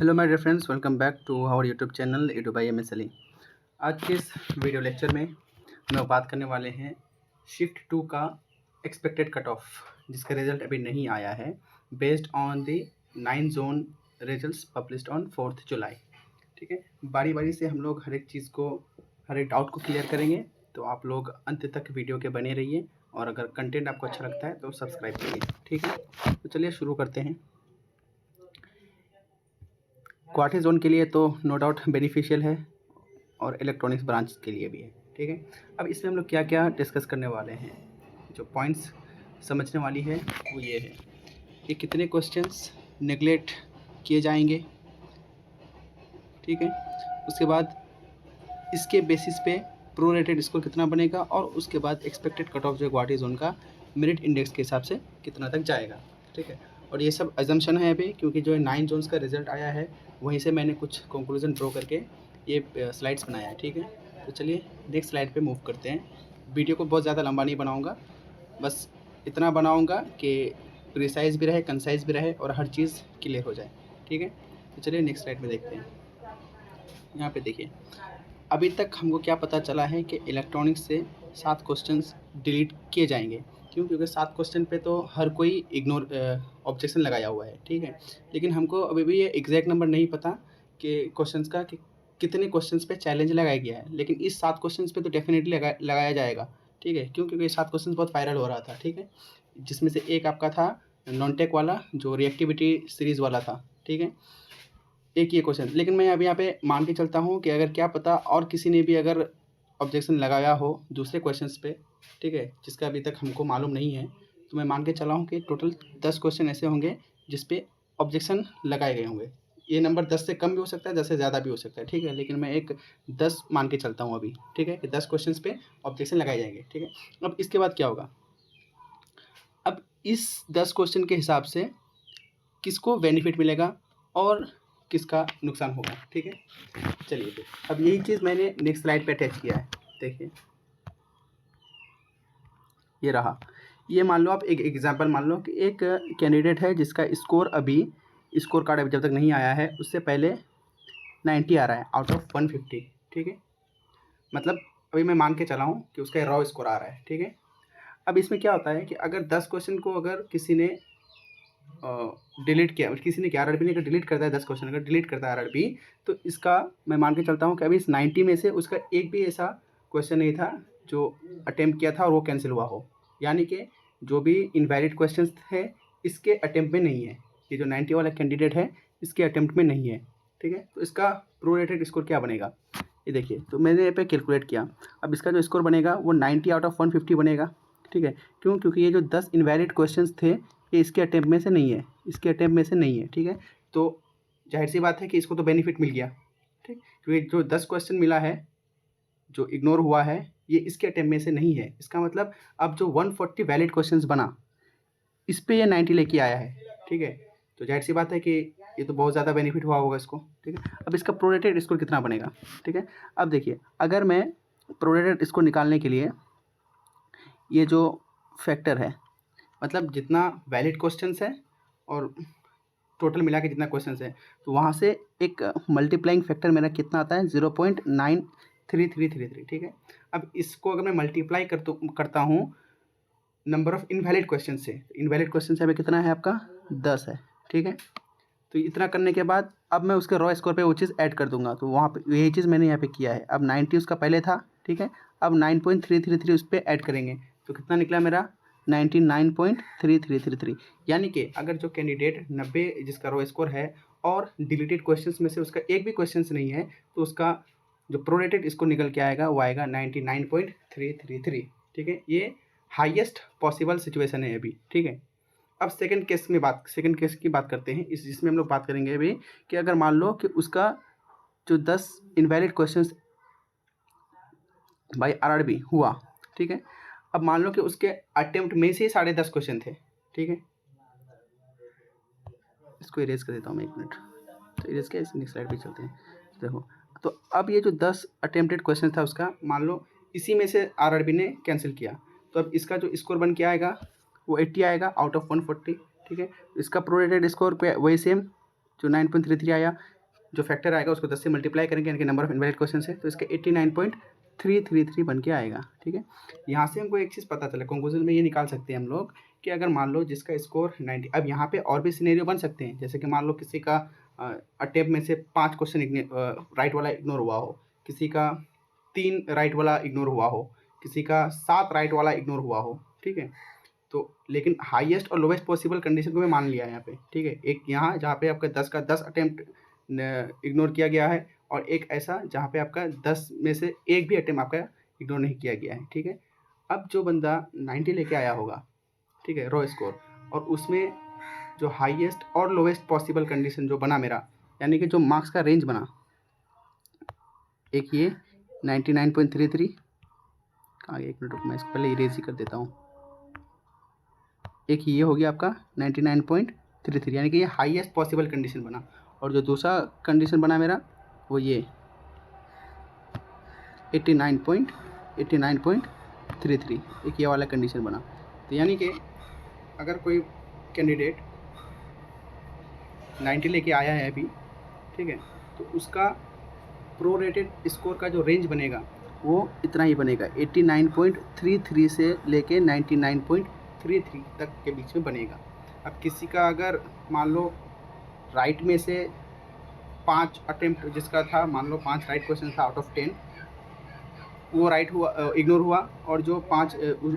Hello my dear friends, welcome back to our YouTube channel edu by M S Ali. आज के इस video lecture में हम लोग बात करने वाले हैं शिफ्ट 2 का एक्सपेक्टेड कट ऑफ, जिसका रिजल्ट अभी नहीं आया है, based on the 9 zone results published on 4 जुलाई। ठीक है, बारी बारी से हम लोग हर एक चीज़ को, हर एक डाउट को क्लियर करेंगे, तो आप लोग अंत तक वीडियो के बने रहिए और अगर कंटेंट आपको अच्छा लगता है तो सब्सक्राइब करिए। ठीक है, तो चलिए शुरू करते हैं। क्वार्टर जोन के लिए तो नो डाउट बेनिफिशियल है और इलेक्ट्रॉनिक्स ब्रांच के लिए भी है। ठीक है, अब इसमें हम लोग क्या क्या डिस्कस करने वाले हैं, जो पॉइंट्स समझने वाली है वो ये है कि कितने क्वेश्चंस नेगलेक्ट किए जाएंगे। ठीक है, उसके बाद इसके बेसिस पे प्रोरेटेड स्कोर कितना बनेगा और उसके बाद एक्सपेक्टेड कट ऑफ जो क्वार्टर जोन का मेरिट इंडेक्स के हिसाब से कितना तक जाएगा। ठीक है, और ये सब अजम्पशन है अभी, क्योंकि जो 9 जोन्स का रिजल्ट आया है वहीं से मैंने कुछ कंक्लूजन ड्रॉ करके ये स्लाइड्स बनाया है। ठीक है, तो चलिए नेक्स्ट स्लाइड पे मूव करते हैं। वीडियो को बहुत ज़्यादा लंबा नहीं बनाऊंगा, बस इतना बनाऊंगा कि प्रिसाइज भी रहे, कंसाइज भी रहे और हर चीज़ क्लियर हो जाए। ठीक है, तो चलिए नेक्स्ट स्लाइड में देखते हैं। यहाँ पे देखिए, अभी तक हमको क्या पता चला है कि इलेक्ट्रॉनिक्स से 7 क्वेश्चंस डिलीट किए जाएंगे। क्यों? क्योंकि 7 क्वेश्चन पे तो हर कोई इग्नोर ऑब्जेक्शन लगाया हुआ है। ठीक है, लेकिन हमको अभी भी ये एग्जैक्ट नंबर नहीं पता कि क्वेश्चंस का कि कितने क्वेश्चंस पे चैलेंज लगाया गया है, लेकिन इस 7 क्वेश्चंस पे तो डेफिनेटली लगाया जाएगा। ठीक है, क्यों? क्योंकि ये 7 क्वेश्चन बहुत वायरल हो रहा था। ठीक है, जिसमें से एक आपका था नॉन टेक वाला, जो रिएक्टिविटी सीरीज़ वाला था। ठीक है, एक ये क्वेश्चन, लेकिन मैं अभी यहाँ पे मान के चलता हूँ कि अगर क्या पता और किसी ने भी अगर ऑब्जेक्शन लगाया हो दूसरे क्वेश्चंस पे, ठीक है, जिसका अभी तक हमको मालूम नहीं है, तो मैं मान के चला हूँ कि टोटल 10 क्वेश्चन ऐसे होंगे जिस पे ऑब्जेक्शन लगाए गए होंगे। ये नंबर 10 से कम भी हो सकता है, 10 से ज़्यादा भी हो सकता है। ठीक है, लेकिन मैं एक 10 मान के चलता हूँ अभी। ठीक है, कि 10 क्वेश्चन पे ऑब्जेक्शन लगाए जाएंगे। ठीक है, अब इसके बाद क्या होगा, अब इस 10 क्वेश्चन के हिसाब से किसको बेनिफिट मिलेगा और किसका नुकसान होगा। ठीक है, चलिए फिर अब यही चीज़ मैंने नेक्स्ट स्लाइड पे अटैच किया है। देखिए, ये रहा। ये मान लो आप एक एग्जांपल मान लो कि एक कैंडिडेट है जिसका स्कोर अभी, स्कोर कार्ड अभी जब तक नहीं आया है, उससे पहले 90 आ रहा है आउट ऑफ 150। ठीक है, मतलब अभी मैं मान के चला हूँ कि उसका रॉ स्कोर आ रहा है। ठीक है, अब इसमें क्या होता है कि अगर 10 क्वेश्चन को अगर किसी ने डिलीट किया, किसी ने आरआरबी ने अगर डिलीट करता है, 10 क्वेश्चन अगर डिलीट करता है आरआरबी, तो इसका मैं मान के चलता हूँ कि अभी इस 90 में से उसका एक भी ऐसा क्वेश्चन नहीं था जो अटेम्प्ट किया था और वो कैंसिल हुआ हो। यानी कि जो भी इनवैलिड क्वेश्चन थे इसके अटेम्प्ट में नहीं है, ये जो 90 वाला कैंडिडेट है इसके अटेम्प्ट में नहीं है। ठीक है, तो इसका प्रोरेटेड स्कोर क्या बनेगा, ये देखिए। तो मैंने यहाँ पे कैलकुलेट किया, अब इसका जो स्कोर बनेगा वो 90 आउट ऑफ 150 बनेगा। ठीक है, क्यों? क्योंकि ये जो 10 इनवैलिड क्वेश्चंस थे ये इसके अटेम्प्ट में से नहीं है, इसके अटेम्प्ट में से नहीं है। ठीक है, तो जाहिर सी बात है कि इसको तो बेनिफिट मिल गया। ठीक, क्योंकि जो 10 क्वेश्चन मिला है जो इग्नोर हुआ है ये इसके अटेम्प्ट में से नहीं है। इसका मतलब अब जो 140 वैलिड क्वेश्चंस बना इस पे ये 90 लेके आया है। ठीक है, तो जाहिर सी बात है कि ये तो बहुत ज़्यादा बेनिफिट हुआ होगा इसको। ठीक है, अब इसका प्रोरेटेड स्कोर कितना बनेगा। ठीक है, अब देखिए, अगर मैं प्रोरेटेड स्कोर निकालने के लिए ये जो फैक्टर है, मतलब जितना वैलिड क्वेश्चंस है और टोटल मिला के जितना क्वेश्चंस है, तो वहाँ से एक मल्टीप्लाइंग फैक्टर मेरा कितना आता है, 0.93333। ठीक है, अब इसको अगर मैं मल्टीप्लाई करता हूँ नंबर ऑफ इनवैलिड क्वेश्चन से, इनवैलिड क्वेश्चन से हमें कितना है, आपका 10 है। ठीक है, तो इतना करने के बाद अब मैं उसके रॉ स्कोर पे वो चीज़ ऐड कर दूंगा, तो वहाँ पे यही चीज़ मैंने यहाँ पे किया है। अब 90 उसका पहले था। ठीक है, अब 9.333 उस पर ऐड करेंगे तो कितना निकला मेरा, 99.3333। यानी कि अगर जो कैंडिडेट 90 जिसका रॉ स्कोर है और डिलीटेड क्वेश्चंस में से उसका एक भी क्वेश्चन नहीं है, तो उसका जो प्रोरेटेड स्कोर निकल के आएगा वो आएगा 99.333। ठीक है, ये हाईएस्ट पॉसिबल सिचुएशन है अभी। ठीक है, अब सेकंड केस की बात करते हैं, इस जिसमें हम लोग बात करेंगे अभी कि अगर मान लो कि उसका जो 10 इनवैलिड क्वेश्चंस बाय आरआरबी हुआ। ठीक है, अब मान लो कि उसके अटेम्प्ट में से 10.5 क्वेश्चन थे। ठीक है, इसको इरेज कर देता हूँ मैं, 1 मिनट। तो इरेज किया, इस नेक्स्ट स्लाइड पे चलते हैं। देखो, तो अब ये जो 10 अटेम्प्टेड क्वेश्चन था उसका, मान लो इसी में से आरआरबी ने कैंसिल किया, तो अब इसका जो स्कोर बन के आएगा वो 80 आएगा आउट ऑफ 140। ठीक है, इसका प्रोरेटेड स्कोर पे वही सेम जो 9.33 आया, जो फैक्टर आएगा उसको 10 से मल्टीप्लाई करेंगे, यानी कि नंबर ऑफ इनवैलिड क्वेश्चन है, तो इसका 89.333 बन के आएगा। ठीक है, यहाँ से हमको एक चीज़ पता चला, कंक्लूजन में ये निकाल सकते हैं हम लोग कि अगर मान लो जिसका स्कोर 90, अब यहाँ पे और भी सिनेरियो बन सकते हैं, जैसे कि मान लो किसी का अटेम्प्ट में से 5 क्वेश्चन राइट वाला इग्नोर हुआ हो, किसी का 3 राइट वाला इग्नोर हुआ हो, किसी का 7 राइट वाला इग्नोर हुआ हो। ठीक है, तो लेकिन हाईएस्ट और लोवेस्ट पॉसिबल कंडीशन को मैं मान लिया यहाँ पे। ठीक है, एक यहाँ जहाँ पे आपका 10 का 10 अटेम्प्ट इग्नोर किया गया है, और एक ऐसा जहाँ पे आपका 10 में से एक भी अटेम्प्ट आपका इग्नोर नहीं किया गया है। ठीक है, अब जो बंदा 90 लेके आया होगा, ठीक है, रो स्कोर, और उसमें जो हाईएस्ट और लोवेस्ट पॉसिबल कंडीशन जो बना मेरा, यानी कि जो मार्क्स का रेंज बना, एक ये 99.33, कहाँ गया, एक मिनट रुक, मैं इसको पहले इरेज ही कर देता हूँ। एक ये हो गया आपका 99.33, यानी कि ये हाईएस्ट पॉसिबल कंडीशन बना, और जो दूसरा कंडीशन बना मेरा वो ये 89.33, एक ये वाला कंडीशन बना। तो यानी कि अगर कोई कैंडिडेट 90 लेके आया है अभी, ठीक है, तो उसका प्रोरेटेड स्कोर का जो रेंज बनेगा वो इतना ही बनेगा, 89.33 से लेके 99.33 तक के बीच में बनेगा। अब किसी का अगर मान लो राइट में से 5 अटेम्प्ट जिसका था, मान लो 5 राइट क्वेश्चन था आउट ऑफ 10, वो राइट हुआ, इग्नोर हुआ, और जो 5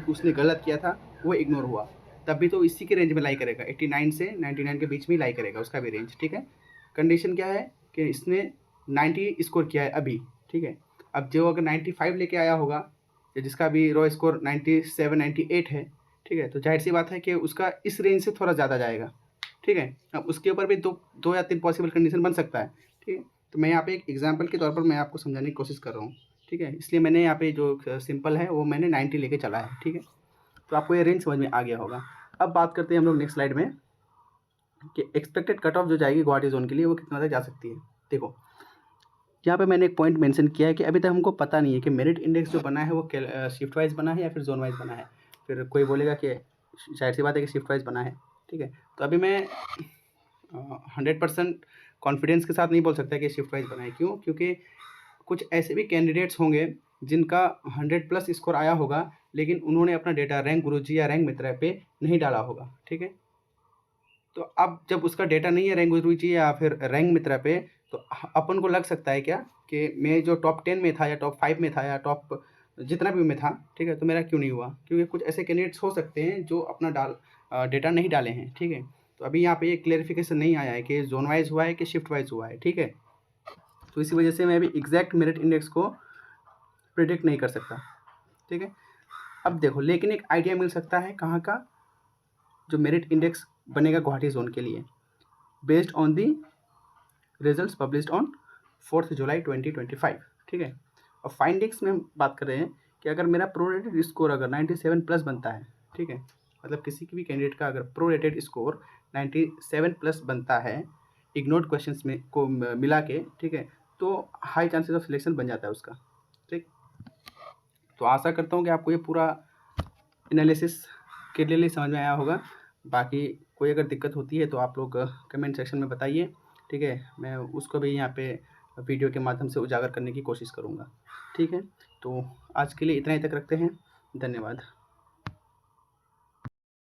उसने गलत किया था वो इग्नोर हुआ, तब भी तो इसी के रेंज में लाई करेगा, 89 से 99 के बीच में ही लाई करेगा उसका भी रेंज। ठीक है, कंडीशन क्या है कि इसने 90 स्कोर किया है अभी। ठीक है, अब जो अगर 95 लेके आया होगा, जिसका भी रो स्कोर 97 98 है, ठीक है, तो जाहिर सी बात है कि उसका इस रेंज से थोड़ा ज़्यादा जाएगा। ठीक है, अब उसके ऊपर भी दो या तीन पॉसिबल कंडीशन बन सकता है। ठीक है, तो मैं यहाँ पे एक एग्जांपल के तौर पर मैं आपको समझाने की कोशिश कर रहा हूँ। ठीक है, इसलिए मैंने यहाँ पे जो सिंपल है वो मैंने 90 लेके चला है। ठीक है, तो आपको ये रेंज समझ में आ गया होगा। अब बात करते हैं हम लोग नेक्स्ट स्लाइड में कि एक्सपेक्टेड कट ऑफ जो जाएगी गुवाहाटी जोन के लिए वो कितना तक जा सकती है। देखो, यहाँ पे मैंने एक पॉइंट मेंशन किया है कि अभी तक हमको पता नहीं है कि मेरिट इंडेक्स जो बना है वो शिफ्ट वाइज बना है या फिर जोन वाइज बना है। फिर कोई बोलेगा कि शायद सी बात है कि शिफ्ट वाइज बना है। ठीक है, तो अभी मैं 100% कॉन्फिडेंस के साथ नहीं बोल सकता कि शिफ्ट वाइज बना है। क्यों? क्योंकि कुछ ऐसे भी कैंडिडेट्स होंगे जिनका 100+ स्कोर आया होगा, लेकिन उन्होंने अपना डेटा रैंक गुरुजी या रैंक मित्रा पे नहीं डाला होगा। ठीक है, तो अब जब उसका डेटा नहीं है रैंक गुरुजी या फिर रैंक मित्रा पे, तो अपन को लग सकता है क्या कि मैं जो टॉप 10 में था या टॉप 5 में था या टॉप जितना भी में था, ठीक है, तो मेरा क्यों नहीं हुआ? क्योंकि कुछ ऐसे कैंडिडेट्स हो सकते हैं जो अपना डेटा नहीं डाले हैं। ठीक है, तो अभी यहाँ पे ये क्लेरिफिकेशन नहीं आया है कि जोन वाइज हुआ है कि शिफ्ट वाइज हुआ है। ठीक है, तो इसी वजह से मैं अभी एग्जैक्ट मेरिट इंडेक्स को प्रिडिक्ट नहीं कर सकता। ठीक है, अब देखो, लेकिन एक आइडिया मिल सकता है कहाँ का, जो मेरिट इंडेक्स बनेगा गुवाहाटी जोन के लिए, based on the results published on 4 जुलाई 2025। ठीक है, और फाइंडिंग्स में बात कर रहे हैं कि अगर मेरा प्रोरेटेड स्कोर अगर 97+ बनता है, ठीक है, मतलब किसी की भी कैंडिडेट का अगर प्रोरेटेड स्कोर 97+ बनता है इग्नोर्ड क्वेश्चंस में को मिला के, ठीक है, तो हाई चांसेस ऑफ सिलेक्शन बन जाता है उसका। ठीक, तो आशा करता हूँ कि आपको ये पूरा एनालिसिस क्लियरली समझ में आया होगा। बाकी कोई अगर दिक्कत होती है तो आप लोग कमेंट सेक्शन में बताइए। ठीक है, मैं उसको भी यहाँ पे वीडियो के माध्यम से उजागर करने की कोशिश करूँगा। ठीक है, तो आज के लिए इतना ही तक रखते हैं। धन्यवाद।